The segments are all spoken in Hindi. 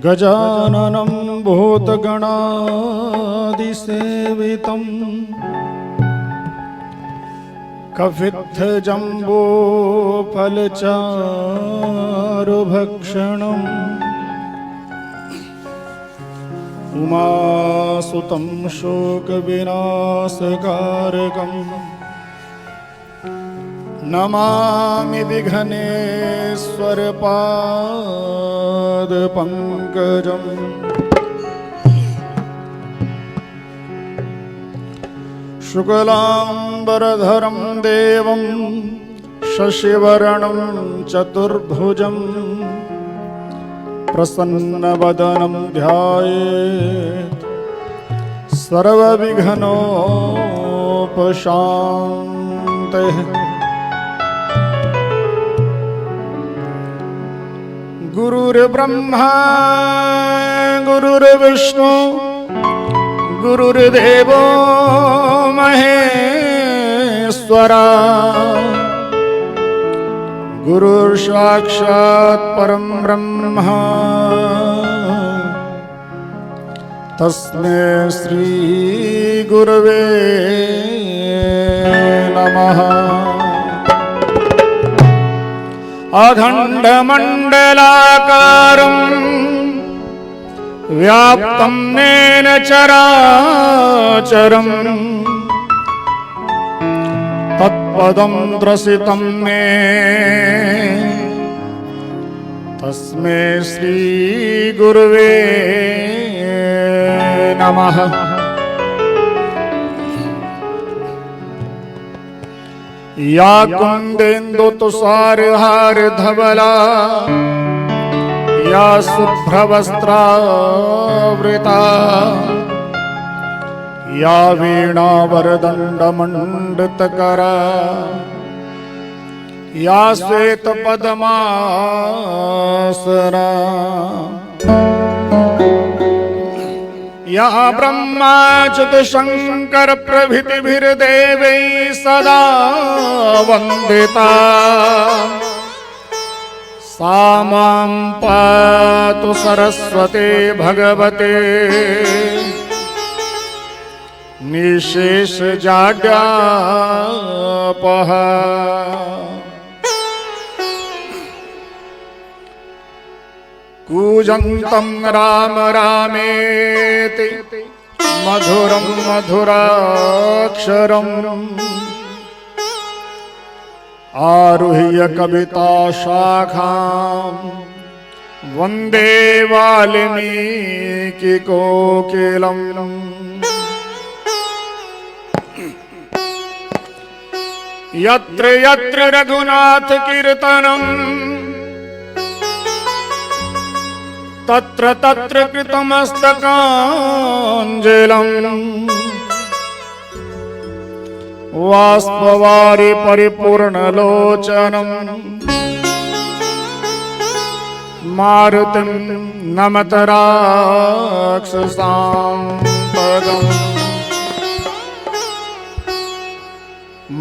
गजाननं भूतगणादिसेवितं कफित्थजम्बोफलचारुभक्षणम् उमासुतं शोकविनाशकारकम् नमामि विघ्नेश्वरपादपङ्कजम्। शुक्लाम्बरधरं देवं शशिवर्णं चतुर्भुजं प्रसन्नवदनं ध्यायेत् सर्वविघ्नोपशान्तये। गुरुर्ब्रह्मा गुरुर्विष्णु गुरुर्देवो महेश्वरा गुरुर्साक्षात् परं ब्रह्म तस्मै श्री गुरवे नमः। अखण्डमण्डलाकारं व्याप्तं येन चराचरं तत्पदं दर्शितं मे तस्मै श्री गुरवे नमः। या कुन्देन्दु तुषारहार धवला या शुभ्रवस्त्रावृता या वीणावरदण्डमण्डितकरा या श्वेतपद्मासना या ब्रह्माच्युत शंकर प्रभृतिभिर्देवैः सदा वन्दिता सा मां पातु सरस्वती भगवते निशेषजाड्यापः। कूजन्तं राम रामेति मधुरं मधुराक्षरम् आरुह्य कविता शाखां वन्दे वाल्मीकि कोकिलम्। यत्र यत्र रघुनाथ कीर्तनम् तत्र तत्र कृतमस्तकाञ्जलिम् वाष्पवारि परिपूर्णलोचनं मारुतिं नमत राक्षसान्तकम्।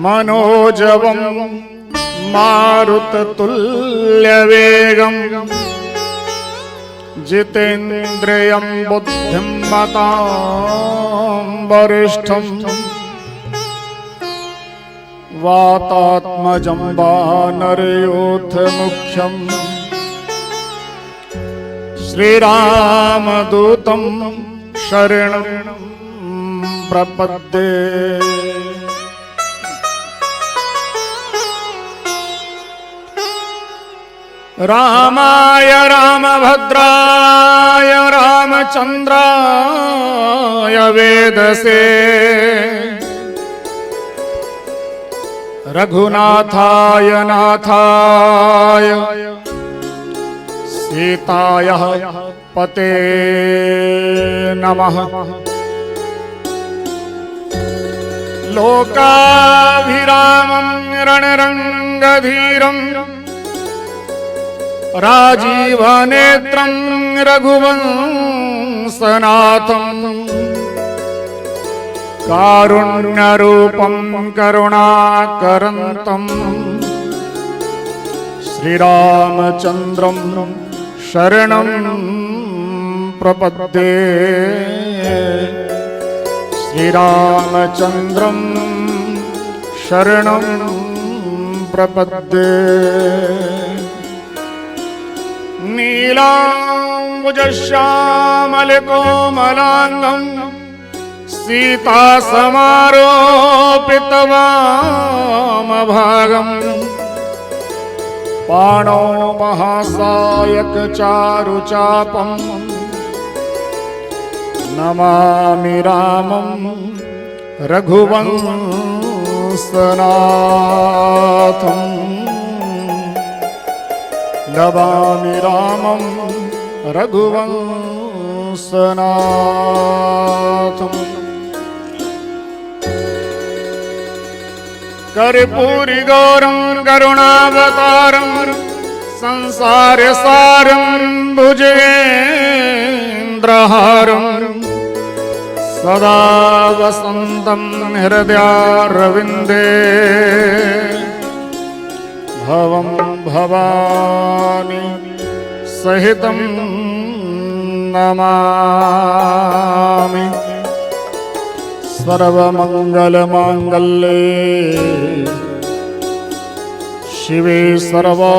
मनोजवं मारुततुल्यवेगं जितेन्द्रियं बुद्धिं मतां वरिष्ठं वातात्मजं वानरयोधमुख्यं श्रीरामदूतं शरणं प्रपद्ये। रामाय रामभद्राय रामचन्द्राय वेदसे रघुनाथाय नाथाय सीतायाः पते नमः। लोकाभिरामं रणरङ्गधीरं राजीवनेत्रं रघुवंशनाथं कारुण्यरूपं करुणाकरन्तं श्रीरामचन्द्रं शरणं प्रपद्ये श्रीरामचन्द्रं शरणं प्रपद्ये नीलाम्बुजश्यामलकोमलाङ्गं सीतासमारोपितवामभागम् पाणौ महासायकचारुचापम् नमामि रामं रघुवंशनाथम् नमामि रामं रघुवंशनाथम् कर्पूरिगौरं करुणावतारं संसारसारं भुजगेन्द्रहारं सदा वसन्तं हृदयारविन्दे भवं भवानी सहितं नमामि सर्वमङ्गलमाङ्गल्ये शिवे सर्वार्थसाधिके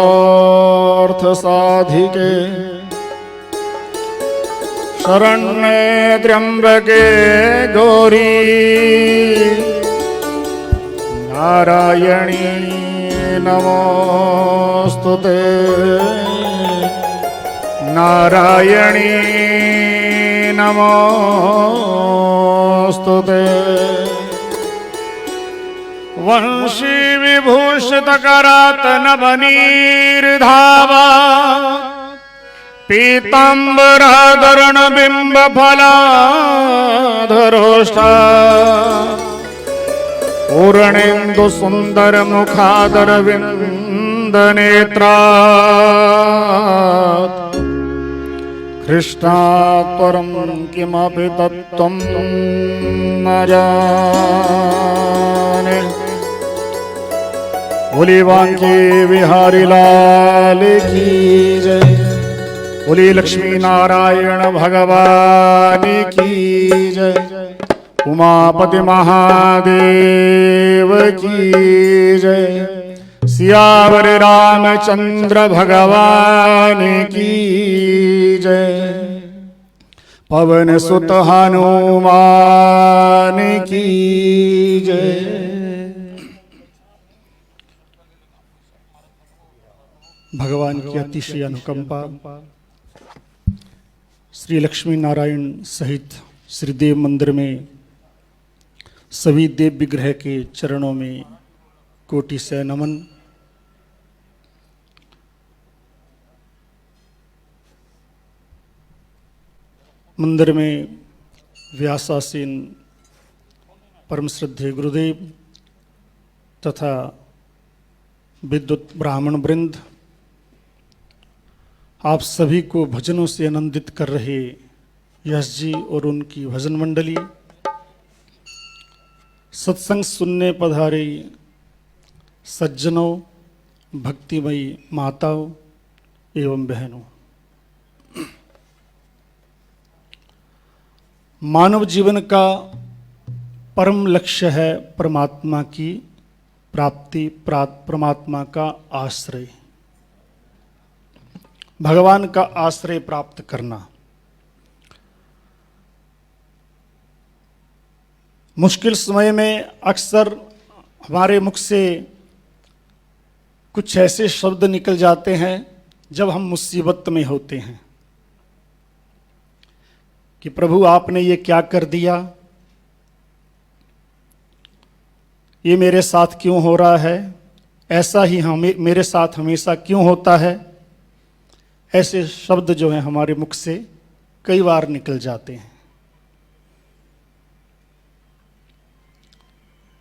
शरण्ये त्र्यम्बके गौरी नारायणी नमोस्तुते नारायणी नमोस्तुते वंशी विभूषितकरातनवनीर्धावा पीताम्बरादरणबिम्बफलाधरोष्ठा पूर्णेन्दुसुन्दरमुखादरविन्दनेत्रा कृष्णात् परं किमपि तत्त्वं न जाने बोली बांके बिहारी लाल की जय बोली लक्ष्मी नारायण भगवान की जय उमापति महादेव की जय सियावर रामचंद्र भगवान की जय पवन सुत हनुमान की जय। भगवान की अतिशय अनुकंपा श्री लक्ष्मी नारायण सहित श्रीदेव मंदिर में सभी देव विग्रह के चरणों में कोटि से नमन। मंदिर में व्यासासीन परम श्रद्धेय गुरुदेव तथा विद्युत ब्राह्मण वृंद, आप सभी को भजनों से आनंदित कर रहे यश जी और उनकी भजन मंडली, सत्संग सुनने पधारे सज्जनों, भक्तिमयी माताओं एवं बहनों, मानव जीवन का परम लक्ष्य है परमात्मा की प्राप्ति, परमात्मा का आश्रय, भगवान का आश्रय प्राप्त करना। मुश्किल समय में अक्सर हमारे मुख से कुछ ऐसे शब्द निकल जाते हैं जब हम मुसीबत में होते हैं कि प्रभु आपने ये क्या कर दिया, ये मेरे साथ क्यों हो रहा है, ऐसा ही मेरे साथ हमेशा क्यों होता है। ऐसे शब्द जो हैं हमारे मुख से कई बार निकल जाते हैं।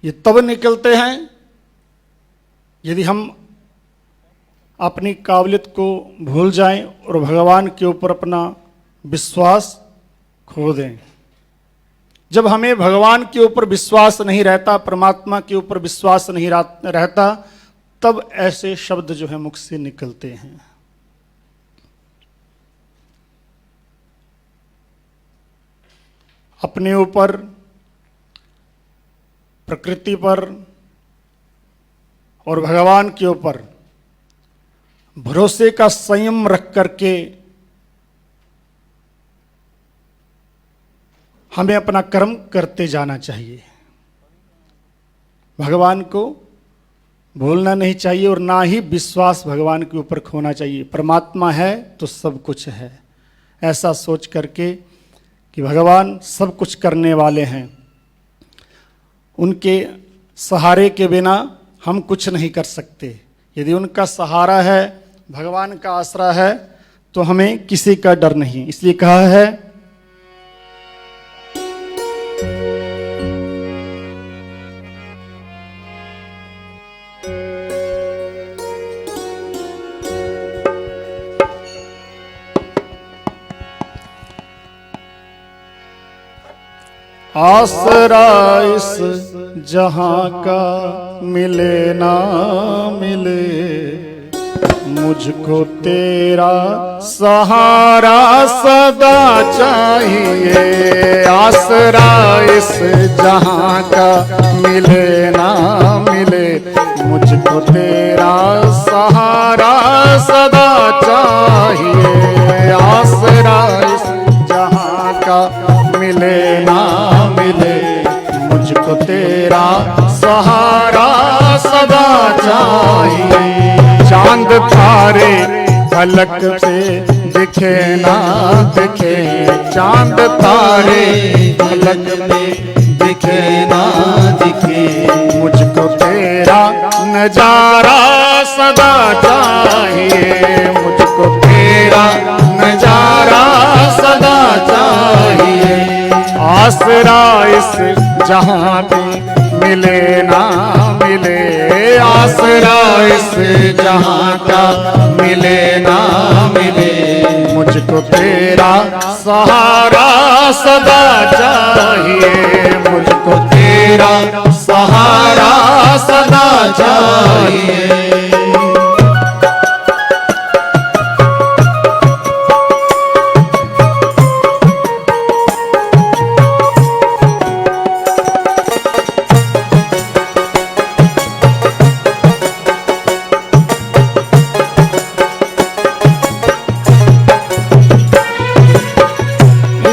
ये तब निकलते हैं यदि हम अपनी काबिलियत को भूल जाएं और भगवान के ऊपर अपना विश्वास खो दें। जब हमें भगवान के ऊपर विश्वास नहीं रहता, परमात्मा के ऊपर विश्वास नहीं रहता, तब ऐसे शब्द जो है मुख से निकलते हैं। अपने ऊपर, प्रकृति पर और भगवान के ऊपर भरोसे का संयम रख करके हमें अपना कर्म करते जाना चाहिए। भगवान को भूलना नहीं चाहिए और ना ही विश्वास भगवान के ऊपर खोना चाहिए। परमात्मा है तो सब कुछ है, ऐसा सोच करके कि भगवान सब कुछ करने वाले हैं, उनके सहारे के बिना हम कुछ नहीं कर सकते। यदि उनका सहारा है, भगवान का आसरा है, तो हमें किसी का डर नहीं। इसलिए कहा है आसरा इस जहां का मिले ना मिले, मुझको तेरा सहारा सदा चाहिए। आसरा इस जहां का मिले ना मिले, मुझको तेरा सहारा सदा चाहिए। आसरा इस जहां का मिले ना मिले, मुझको तेरा सहारा सदा चाहिए। चांद तारे फलक पे दिखे ना दिखे, चांद तारे फलक पे दिखे ना दिखे, मुझको तेरा नजारा सदा चाहिए। मुझको तेरा नजारा सदा चाहिए। आसरा इस जहां पे मिले ना मिले, आसरा इस जहां का मिले ना मिले, मुझको तेरा सहारा सदा चाहिए। मुझको तेरा सहारा सदा चाहिए।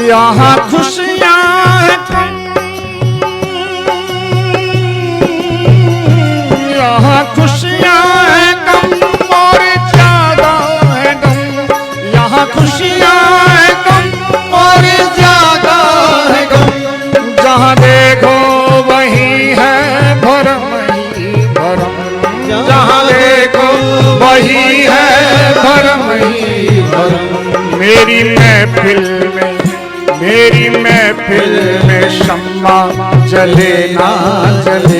यहाँ खुशियाँ हैं कम, यहाँ खुशियाँ हैं कम और ज्यादा है गम। यहाँ खुशियाँ हैं कम और ज्यादा है गम। जहाँ देखो वही है भरम ही भरम, जहाँ देखो वही है भरम ही भरम। मेरी महफिल में शम्मा जले ना जले,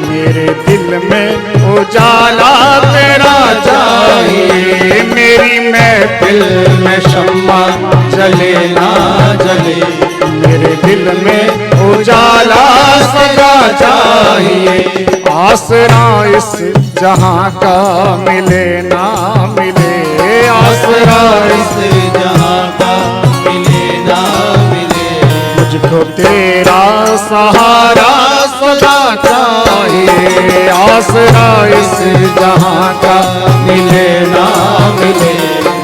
मेरे दिल में उजाला तेरा चाहिए। मेरी महफिल में शम्मा जले ना जले, मेरे दिल में उजाला सदा चाहिए। आसरा इस जहां का मिले ना मिले, आसरा इस जहां का मिले ना मिले, मुझको तेरा सहारा सदा चाहिए। आसरा इस जहां का मिले ना मिले,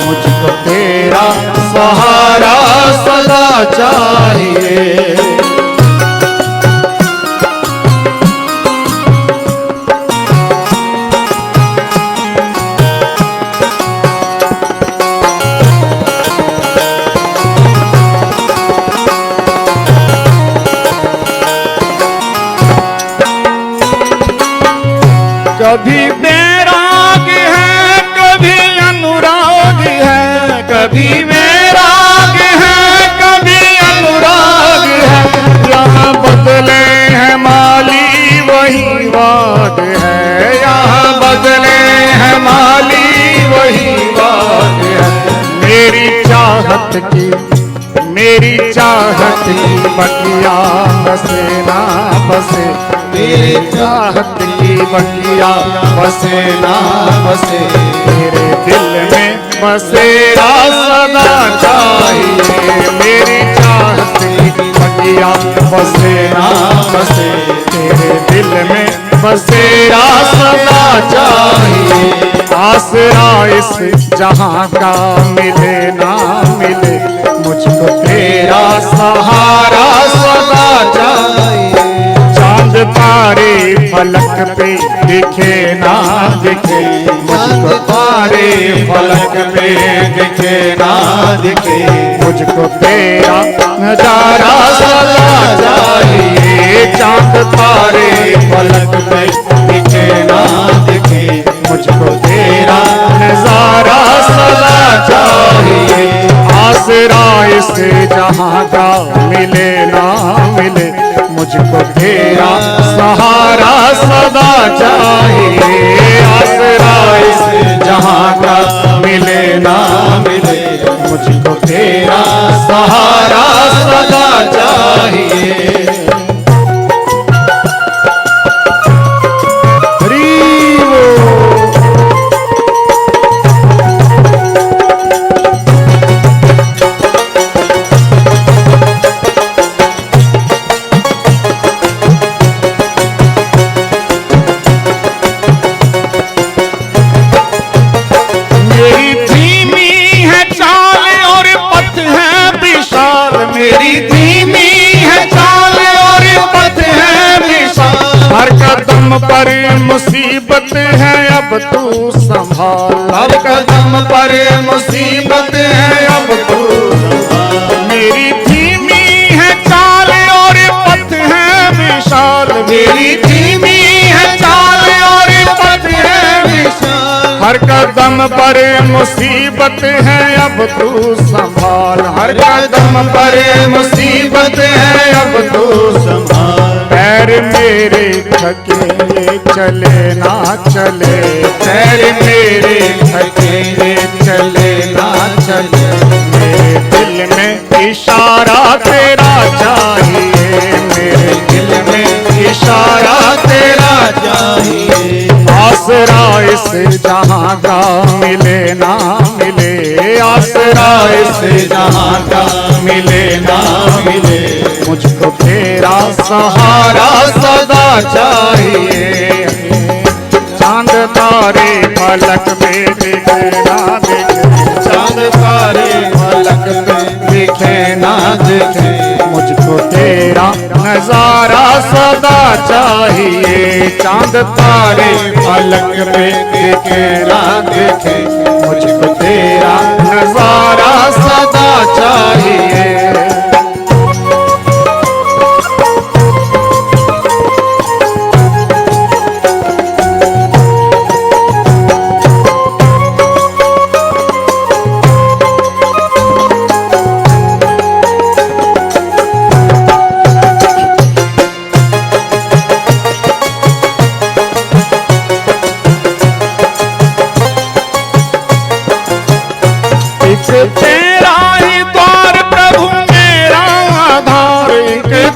मुझको तेरा सहारा सदा चाहिए। कभी बैराग है कभी अनुराग है, कभी बैराग है कभी अनुराग है। यहाँ बदले हैं माली वही वाद है, यहाँ बदले हैं माली वही वाद है। मेरी चाहत की बगिया बसे ना बसे, मेरी चाहत की बगिया बसे ना बसे, मेरे दिल में बसेरा सदा चाहिए। मेरी चाहत की पिया बसे ना बसे, तेरे दिल में बसेरा सदा चाहिए। आसरा इस जहां का मिले ना मिले, मुझको तेरा सहारा सदा चाहिए। चांद तारे फलक पे दिखे ना दिखे, मुझको तारे फलक पे दिखे ना दिखे, मुझको तेरा नजारा सदा चाहिए। चांद तारे फलक पे दिखे ना दिखे, मुझको तेरा नजारा सदा चाहिए। आसरा इस जहां का मिले ना मिले, मुझको तेरा सहारा सदा चाहिए। आसरा इस जहां का मिले ना मिले, मुझको तेरा सहारा सदा चाहिए। मेरी धीमी है चाल और पथ है विशाल, हर कदम पर मुसीबत है अब तू संभाल। हर कदम पर मुसीबत है अब तू संभाल। मेरी धीमी है चाल और पथ है विशाल, मेरी धीमी है चाल और पथ है विशाल, हर कदम पर मुसीबत है अब तू संभाल। हर कदम पर मुसीबत है अब तू संभाल। पैर मेरे थके चले ना चले, पैर मेरे थके चले ना चले, मेरे दिल में इशारा तेरा चाहिए, मेरे दिल में इशारा तेरा चाहिए। आसरा इस जहां का मिले ना मिले, आसरा इस जहां का मिले ना मिले, मुझको तेरा सहारा सदा चाहिए। चांद तारे फलक पे दिखे ना दिखे, चांद तारे फलक पे दिखे ना दिखे, मुझको तेरा नजारा सदा चाहिए। चांद तारे फलक पे दिखे ना दिखे, मुझको तेरा नजारा सदा चाहिए। तेरा ही द्वार प्रभु मेरा आधार,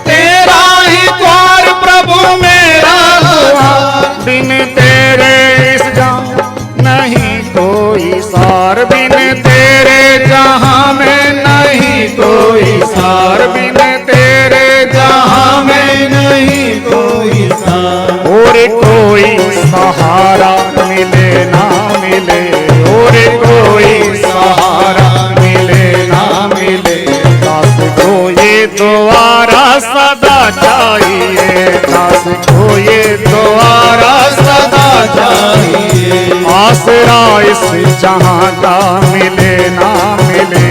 तेरा ही द्वार प्रभु मेरा आधार, बिन तेरे इस जहां नहीं कोई सार, बिन तेरे जहां में नहीं कोई सार, बिन तेरे जहां में नहीं कोई सार। और कोई सहारा मिले ना मिले, और कोई सहारा मिले ना मिले, दास को ये द्वारा सदा चाहिए, दास को ये द्वारा सदा चाहिए। आसरा इस जहां का मिले ना मिले,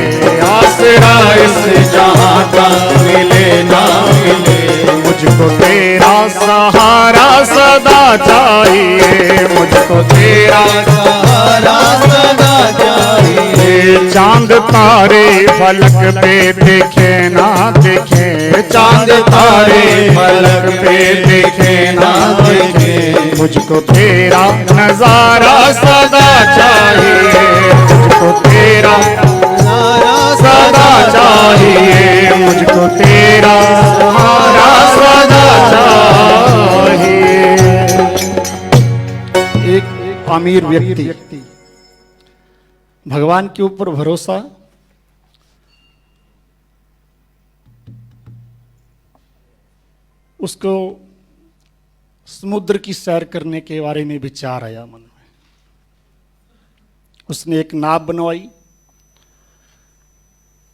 आसरा इस जहां का मिले ना मिले, मुझको तेरा सहारा सदा चाहिए, मुझको तेरा सहारा सदा चाहिए। चांद तारे फलक पे दिखे ना दिखे, चांद तारे फलक पे दिखे ना दिखे, मुझको तेरा नजारा सदा चाहिए, मुझको तेरा नजारा सदा चाहिए, मुझको तेरा सहारा सदा चाहिए। एक अमीर व्यक्ति भगवान के ऊपर भरोसा, उसको समुद्र की सैर करने के बारे में विचार आया मन में। उसने एक नाव बनवाई।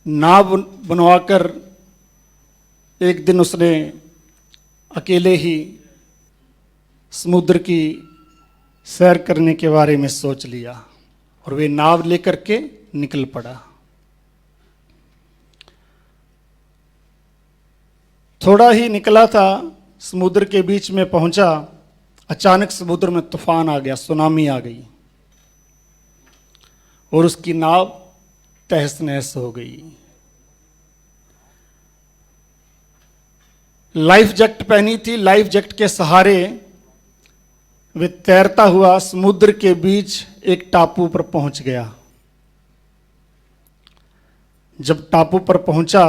नाव बनवाकर एक दिन उसने अकेले ही समुद्र की सैर करने के बारे में सोच लिया और वे नाव लेकर के निकल पड़ा। थोड़ा ही निकला था, समुद्र के बीच में पहुंचा, अचानक समुद्र में तूफान आ गया, सुनामी आ गई और उसकी नाव तहस नहस हो गई। लाइफ जैकेट पहनी थी, लाइफ जैकेट के सहारे वे तैरता हुआ समुद्र के बीच एक टापू पर पहुंच गया। जब टापू पर पहुंचा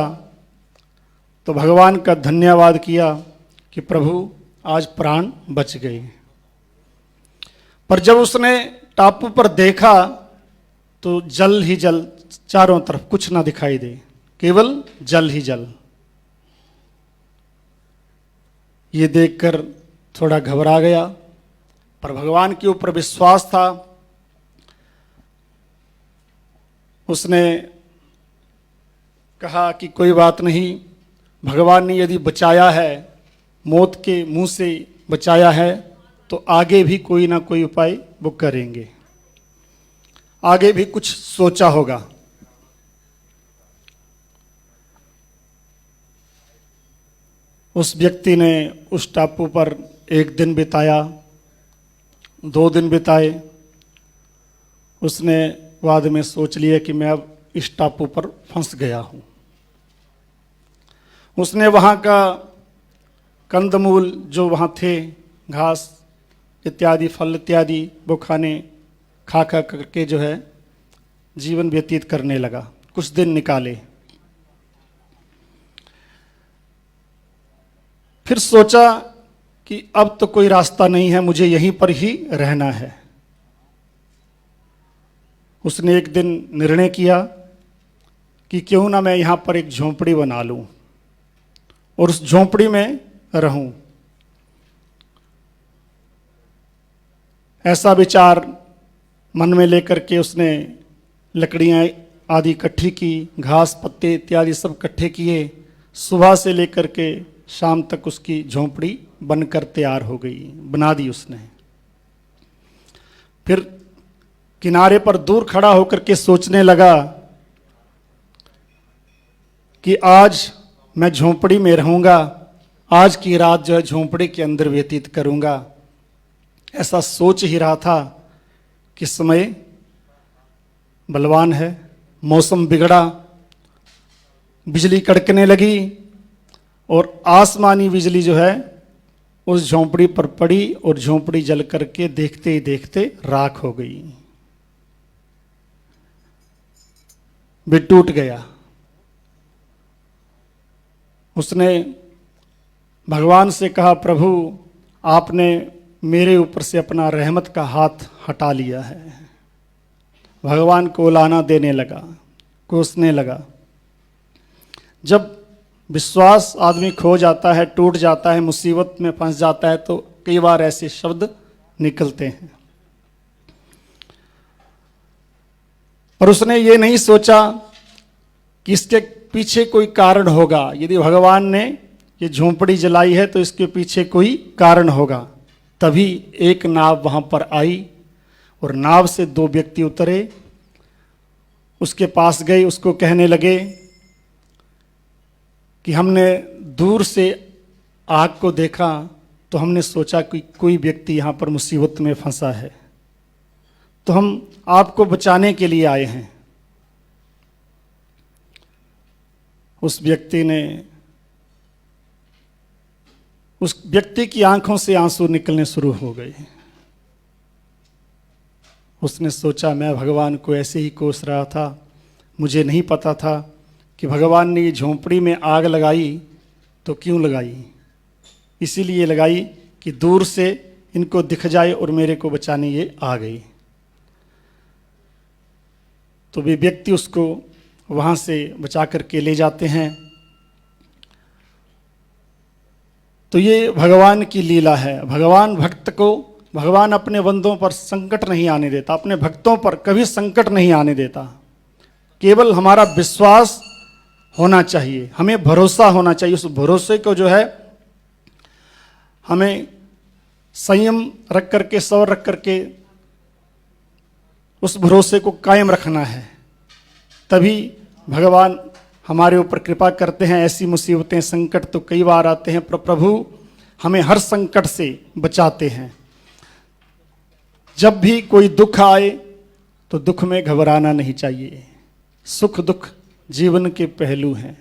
तो भगवान का धन्यवाद किया कि प्रभु आज प्राण बच गए। पर जब उसने टापू पर देखा तो जल ही जल, चारों तरफ कुछ ना दिखाई दे, केवल जल ही जल। ये देखकर थोड़ा घबरा गया, पर भगवान के ऊपर विश्वास था। उसने कहा कि कोई बात नहीं, भगवान ने यदि बचाया है, मौत के मुंह से बचाया है, तो आगे भी कोई ना कोई उपाय वो करेंगे, आगे भी कुछ सोचा होगा। उस व्यक्ति ने उस टापू पर एक दिन बिताया, 2 दिन बिताए। उसने बाद में सोच लिया कि मैं अब इस टापू पर फंस गया हूं। उसने वहां का कंदमूल जो वहां थे, घास इत्यादि, फल इत्यादि, वो खाने खा खा करके जो है जीवन व्यतीत करने लगा। कुछ दिन निकाले, फिर सोचा कि अब तो कोई रास्ता नहीं है, मुझे यहीं पर ही रहना है। उसने एक दिन निर्णय किया कि क्यों ना मैं यहां पर एक झोंपड़ी बना लूं और उस झोंपड़ी में रहूं। ऐसा विचार मन में लेकर के उसने लकड़ियां आदि इकट्ठी की, घास पत्ते इत्यादि सब इकट्ठे किए। सुबह से लेकर के शाम तक उसकी झोंपड़ी बनकर तैयार हो गई, बना दी उसने। फिर किनारे पर दूर खड़ा होकर के सोचने लगा कि आज मैं झोंपड़ी में रहूंगा, आज की रात जो है झोंपड़ी के अंदर व्यतीत करूंगा। ऐसा सोच ही रहा था कि समय बलवान है, मौसम बिगड़ा, बिजली कड़कने लगी और आसमानी बिजली जो है उस झोंपड़ी पर पड़ी और झोंपड़ी जल करके देखते ही देखते राख हो गई, भी टूट गया। उसने भगवान से कहा, प्रभु आपने मेरे ऊपर से अपना रहमत का हाथ हटा लिया है। भगवान को लाना देने लगा, कोसने लगा। जब विश्वास आदमी खो जाता है, टूट जाता है, मुसीबत में फंस जाता है, तो कई बार ऐसे शब्द निकलते हैं। और उसने ये नहीं सोचा कि इसके पीछे कोई कारण होगा। यदि भगवान ने ये झोंपड़ी जलाई है तो इसके पीछे कोई कारण होगा। तभी एक नाव वहां पर आई और नाव से 2 व्यक्ति उतरे, उसके पास गए, उसको कहने लगे कि हमने दूर से आग को देखा तो हमने सोचा कि कोई व्यक्ति यहाँ पर मुसीबत में फंसा है, तो हम आपको बचाने के लिए आए हैं। उस व्यक्ति की आंखों से आंसू निकलने शुरू हो गए। उसने सोचा, मैं भगवान को ऐसे ही कोस रहा था, मुझे नहीं पता था कि भगवान ने ये झोंपड़ी में आग लगाई तो क्यों लगाई। इसीलिए लगाई कि दूर से इनको दिख जाए और मेरे को बचाने ये आ गई। तो वे व्यक्ति उसको वहाँ से बचा करके ले जाते हैं। तो ये भगवान की लीला है। भगवान अपने बंदों पर संकट नहीं आने देता, अपने भक्तों पर कभी संकट नहीं आने देता। केवल हमारा विश्वास होना चाहिए, हमें भरोसा होना चाहिए। उस भरोसे को जो है हमें संयम रख करके, सब्र रख करके उस भरोसे को कायम रखना है, तभी भगवान हमारे ऊपर कृपा करते हैं। ऐसी मुसीबतें, संकट तो कई बार आते हैं, पर प्रभु हमें हर संकट से बचाते हैं। जब भी कोई दुख आए तो दुख में घबराना नहीं चाहिए। सुख दुख जीवन के पहलू हैं।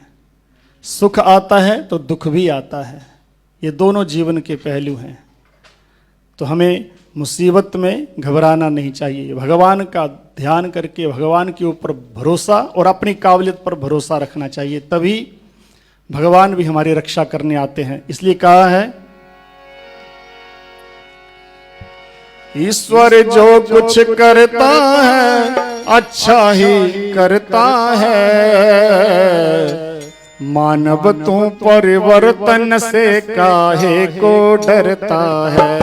सुख आता है तो दुख भी आता है, ये दोनों जीवन के पहलू हैं। तो हमें मुसीबत में घबराना नहीं चाहिए, भगवान का ध्यान करके भगवान के ऊपर भरोसा और अपनी काबिलियत पर भरोसा रखना चाहिए, तभी भगवान भी हमारी रक्षा करने आते हैं। इसलिए कहा है, ईश्वर जो कुछ करता है अच्छा ही करता है। मानव तू परिवर्तन से काहे को डरता है।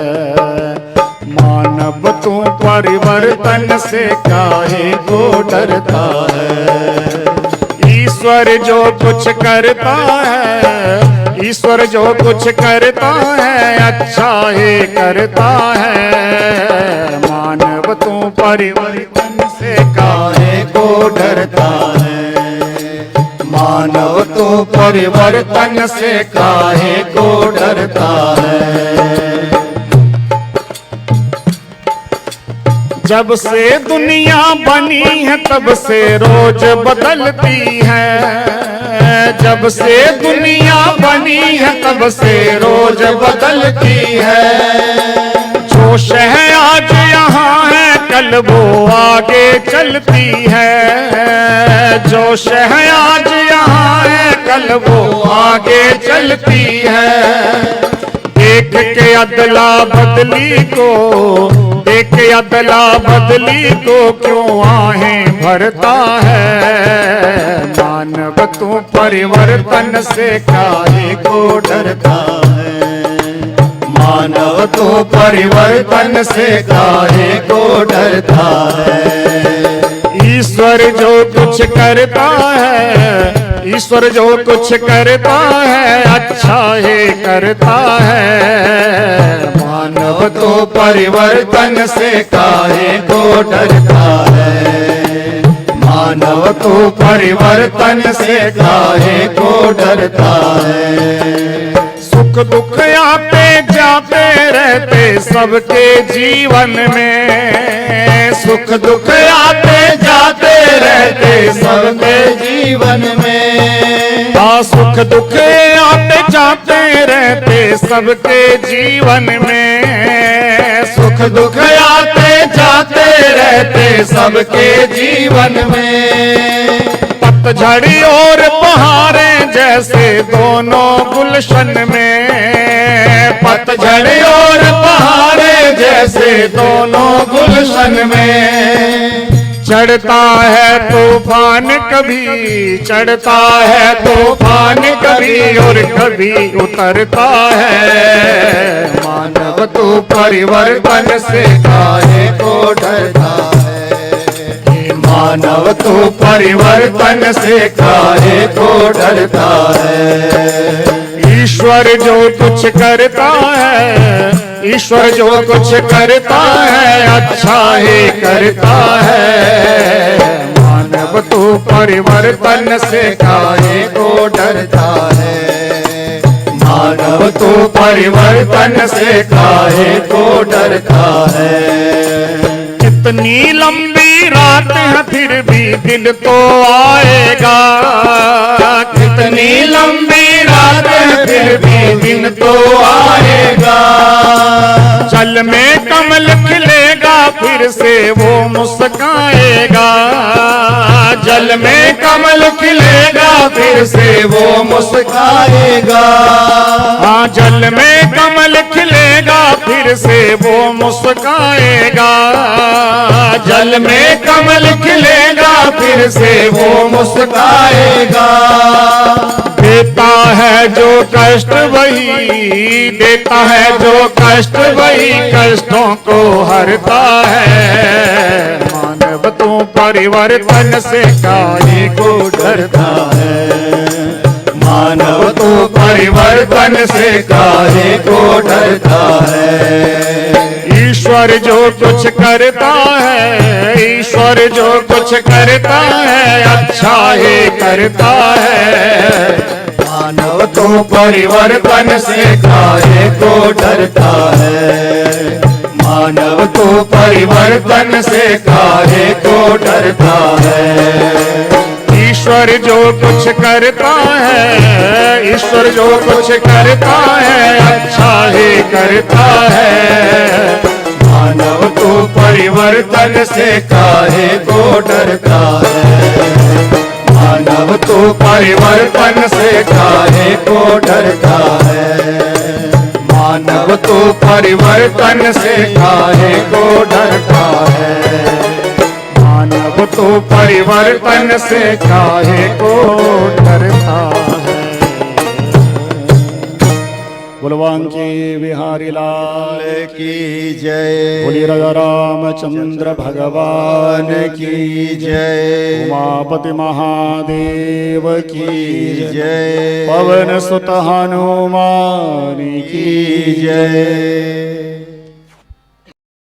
मानव तू परिवर्तन से काहे को डरता है। ईश्वर जो कुछ करता है, ईश्वर जो कुछ करता है अच्छा ही करता है। मानव तू परिवर्तन से काहे को डरता है। मानव तू परिवर्तन से काहे को डरता है। जब से दुनिया बनी है तब से रोज बदलती है। जब से दुनिया बनी है तब से रोज बदलती है। जो शह आज यहाँ है कल वो आगे चलती है। जो शह आज यहाँ है कल वो आगे चलती है। देख के अदला बदली को, देख के अदला बदली को क्यों आहें भरता है। मानव तू परिवर्तन से काहे को डरता है। मानव तू परिवर्तन से काहे को डरता है। ईश्वर जो कुछ करता है, ईश्वर जो कुछ करता है अच्छा ही करता है। मानव तो परिवर्तन से काहे को डरता है। मानव तो परिवर्तन से काहे को डरता है। सुख दुख आते जाते रहते सबके जीवन में। सुख दुख आते जाते रहते सबके जीवन में। सुख दुख आते जाते रहते सबके जीवन में। सुख दुख आते जाते रहते सबके जीवन में। पतझड़ी और बहारें जैसे दोनों गुलशन में। पतझड़ी और बहारें जैसे दोनों गुलशन में। चढ़ता है तूफान कभी, चढ़ता है तूफान कभी और कभी उतरता है। मानव तू परिवर्तन से काहे को डरता है। मानव तू परिवर्तन से काहे को डरता है। ईश्वर जो कुछ करता है, ईश्वर जो कुछ करता है अच्छा ही करता है। मानव तू परिवर्तन से काहे को डरता है। मानव तू परिवर्तन से काहे को डरता है। कितनी लंबी रात है फिर भी दिन तो आएगा। कितनी लंबी रात है फिर भी दिन तो आएगा। जल में कमल खिलेगा फिर से वो मुस्काएगा। जल में कमल खिलेगा फिर से वो मुस्काएगा। हाँ जल में कमल खिलेगा फिर से वो मुस्काएगा। जल में कमल खिलेगा फिर से वो मुस्काएगा। देता है जो कष्ट वही, देता है जो कष्ट वही कष्टों को हरता है। मानव तू परिवर्तन से काहे को डरता है, मानव तो परिवर्तन से काहे को डरता है। ईश्वर जो कुछ करता है, ईश्वर जो कुछ करता है अच्छा ही करता है। मानव तो परिवर्तन से काहे को डरता है, मानव तो परिवर्तन से काहे को डरता है। ईश्वर जो कुछ करता है, ईश्वर जो कुछ करता है अच्छा ही करता है। मानव तो परिवर्तन से काहे को डरता है, मानव तो परिवर्तन से काहे को डरता है। मानव तो परिवर्तन से काहे को डरता है, मानव तो परिवर्तन से काहे को डरता है। बुलवांकी बिहारी लाल की जय, बोलिए राजा रामचंद्र भगवान की जय, उमापति महादेव की जय, पवन सुत हनुमान की जय।